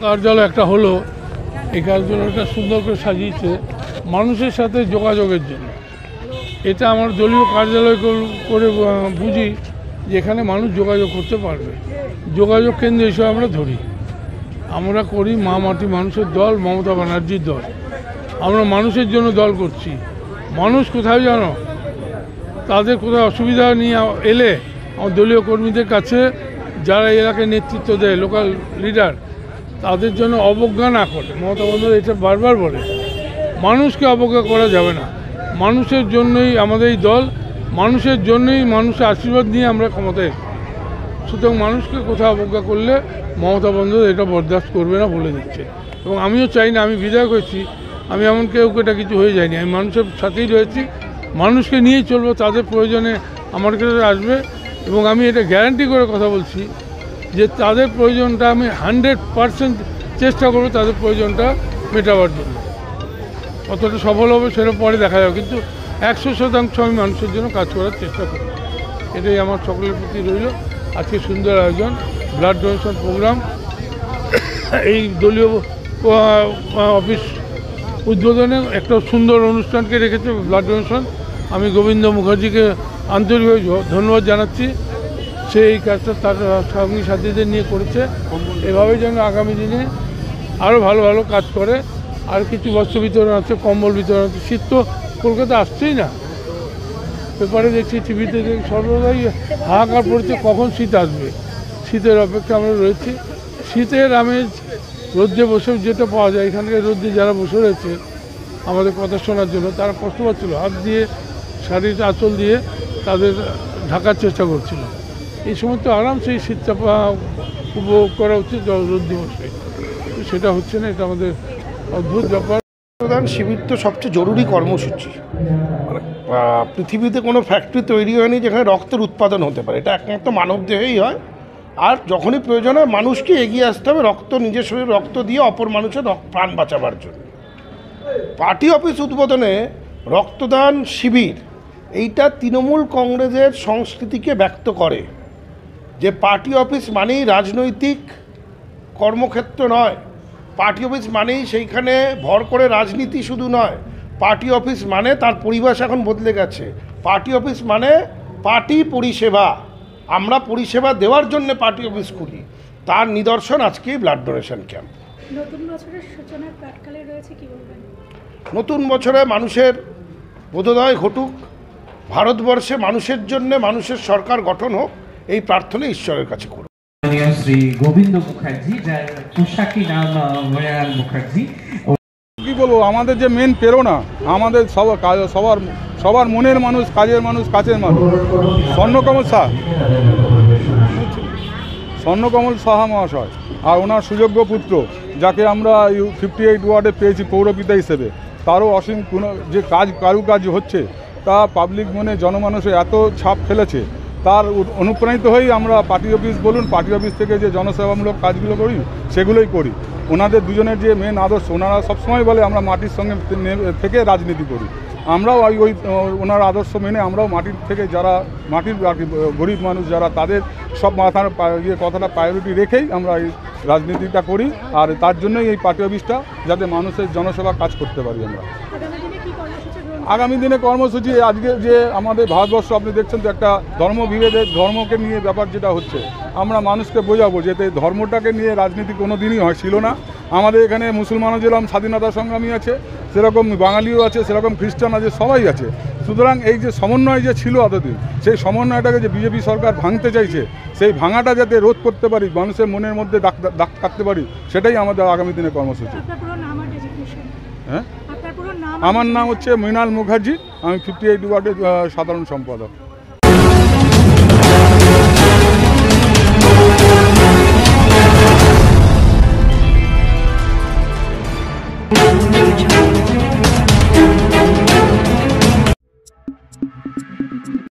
কার্যালয় একটা হলো, এই কার্যালয়টা সুন্দর করে সাজিয়েছে মানুষের সাথে যোগাযোগের জন্য। এটা আমার দলীয় কার্যালয় করে বুঝি যে এখানে মানুষ যোগাযোগ করতে পারবে। যোগাযোগ কেন্দ্র হিসেবে আমরা ধরি। আমরা করি মা মাটি মানুষের দল, মমতা ব্যানার্জির দল। আমরা মানুষের জন্য দল করছি। মানুষ কোথায় জানো, তাদের কোথাও অসুবিধা নিয়ে এলে আমার দলীয় কর্মীদের কাছে, যারা এলাকায় নেতৃত্ব দেয়, লোকাল লিডার, তাদের জন্য অবজ্ঞা না করে। মমতা বন্দ্যোপাধ্যায় এটা বারবার বলে, মানুষকে অবজ্ঞা করা যাবে না। মানুষের জন্যই আমাদের এই দল, মানুষের জন্যই মানুষের আশীর্বাদ নিয়ে আমরা ক্ষমতায়। সুতরাং মানুষকে কোথাও অবজ্ঞা করলে মমতা বন্দ্যোপাধ্যায় এটা বরদাস্ত করবে না বলে দিচ্ছে। এবং আমিও চাই না, আমি বিধায়ক হয়েছি, আমি এমন কেউ এটা কিছু হয়ে যায়নি। আমি মানুষের সাথেই রয়েছি, মানুষকে নিয়েই চলবো। তাদের প্রয়োজনে আমার কাছে আসবে এবং আমি এটা গ্যারান্টি করে কথা বলছি যে তাদের প্রয়োজনটা আমি 100% চেষ্টা করবো তাদের প্রয়োজনটা মেটাবার জন্য। কতটা সফল হবে সেটা পরে দেখা যাবে, কিন্তু 100% আমি মানুষের জন্য কাজ করার চেষ্টা করব। এটাই আমার সকলের প্রতি রইল। আজকে সুন্দর আয়োজন, ব্লাড ডোনেশন প্রোগ্রাম, এই দলীয় অফিস উদ্বোধনে একটা সুন্দর অনুষ্ঠানকে রেখেছে ব্লাড ডোনেশন। আমি গোবিন্দ মুখার্জিকে আন্তরিকভাবে ধন্যবাদ জানাচ্ছি। সে এই কাজটা তার সঙ্গী সাথীদের নিয়ে করেছে। এভাবেই যেন আগামী দিনে আরও ভালো ভালো কাজ করে। আর কিছু বস্ত্র বিতরণ আছে, কম্বল বিতরণ আছে। শীত তো কলকাতা আসছেই না, পেপারে দেখছি, টিভিতে দেখছি, সর্বদাই হাহাকার পড়েছে কখন শীত আসবে। শীতের অপেক্ষা আমরা রয়েছি। শীতের আমেজ রোদ্রে বসে যেটা পাওয়া যায়, এখানকার রোদ্রে যারা বসে রয়েছে আমাদের কথা শোনার জন্য, তারা কষ্ট পাচ্ছিল। হাত দিয়ে, শাড়ির আঁচল দিয়ে তাদের ঢাকার চেষ্টা করছিল। এই সময় তো আরামসে এই শীতটা উপভোগ করা উচিত রোদ দিবসে, সেটা হচ্ছে না। এটা আমাদের অদ্ভুত ব্যাপার। রক্তদান শিবির তো সবচেয়ে জরুরি কর্মসূচি। মানে পৃথিবীতে কোনো ফ্যাক্টরি তৈরি হয়নি যেখানে রক্তের উৎপাদন হতে পারে। এটা একমাত্র মানবদেহেই হয়। আর যখনই প্রয়োজন হয় মানুষকে এগিয়ে আসতে হবে নিজের শরীরে রক্ত দিয়ে অপর মানুষের প্রাণ বাঁচাবার জন্য। পার্টি অফিস উদ্বোধনে রক্তদান শিবির, এইটা তৃণমূল কংগ্রেসের সংস্কৃতিকে ব্যক্ত করে যে পার্টি অফিস মানেই রাজনৈতিক কর্মক্ষেত্র নয়। পার্টি অফিস মানেই সেইখানে ভর করে রাজনীতি শুধু নয়। পার্টি অফিস মানে তার পরিবেশ এখন বদলে গেছে। পার্টি অফিস মানে পার্টি পরিষেবা। আমরা পরিষেবা দেওয়ার জন্য পার্টি অফিস করি। তার নিদর্শন আজকে ব্লাড ডোনেশন ক্যাম্প। নতুন বছরের সূচনার প্রাক্কালে রয়েছে, কি বলবেন? নতুন বছরে মানুষের বোধোদয় ঘটুক, ভারতবর্ষে মানুষের জন্য মানুষের সরকার গঠন হোক, এই প্রার্থনা ঈশ্বরের কাছে করুন। শ্রী গোবিন্দ মুখার্জি, যার পোশাকি নাম মৃণাল মুখার্জি। কি বলবো, আমাদের যে মেন প্রেরণা, আমাদের সবার মনের মানুষ, কাজের মানুষ, কাছের মানুষ, স্বর্ণকমল সাহা মহাশয় আর ওনার সুযোগ্য পুত্র, যাকে আমরা 58 ওয়ার্ডে পেয়েছি পৌরপিতা হিসেবে, তারও অসীম যে কারুকাজ হচ্ছে তা পাবলিক মনে, জনমানুষে এত ছাপ ফেলেছে। তার অনুপ্রাণিত হয়েই আমরা পার্টি অফিস বলুন, পার্টি অফিস থেকে যে জনসেবামূলক কাজগুলো করি সেগুলোই করি। ওনাদের দুজনের যে মেন আদর্শ, ওনারা সবসময় বলে আমরা মাটির সঙ্গে থেকে রাজনীতি করি। আমরাও ওই ওনার আদর্শ মেনে আমরাও মাটির থেকে, যারা মাটির গরিব মানুষ যারা, তাদের সব মাথার কথাটা প্রায়োরিটি রেখেই আমরা এই রাজনীতিটা করি। আর তার জন্যই এই পার্টি অফিসটা, যাতে মানুষের জনসেবা কাজ করতে পারি আমরা। আগামী দিনে কর্মসূচি, আজকে যে আমাদের ভারতবর্ষ আপনি দেখছেন তো একটা ধর্মবিভেদের, ধর্মকে নিয়ে ব্যাপার যেটা হচ্ছে, আমরা মানুষকে বোঝাবো যাতে ধর্মটাকে নিয়ে রাজনীতি কোনো দিনই ছিল না। আমাদের এখানে মুসলমানও যেরকম স্বাধীনতা সংগ্রামী আছে, সেরকম বাঙালিও আছে, সেরকম খ্রিস্টান আছে, সবাই আছে। সুতরাং এই যে সমন্বয় যে ছিল এতদিন, সেই সমন্বয়টাকে যে বিজেপি সরকার ভাঙতে চাইছে, সেই ভাঙাটা যাতে রোধ করতে পারি, মানুষের মনের মধ্যে দাগ কাটতে পারি, সেটাই আমাদের আগামী দিনের কর্মসূচি। হ্যাঁ, আপনার পুরো নাম? আমার নাম হচ্ছে মৃণাল মুখার্জি, আমি 58 ওয়ার্ডের সাধারণ সম্পাদক।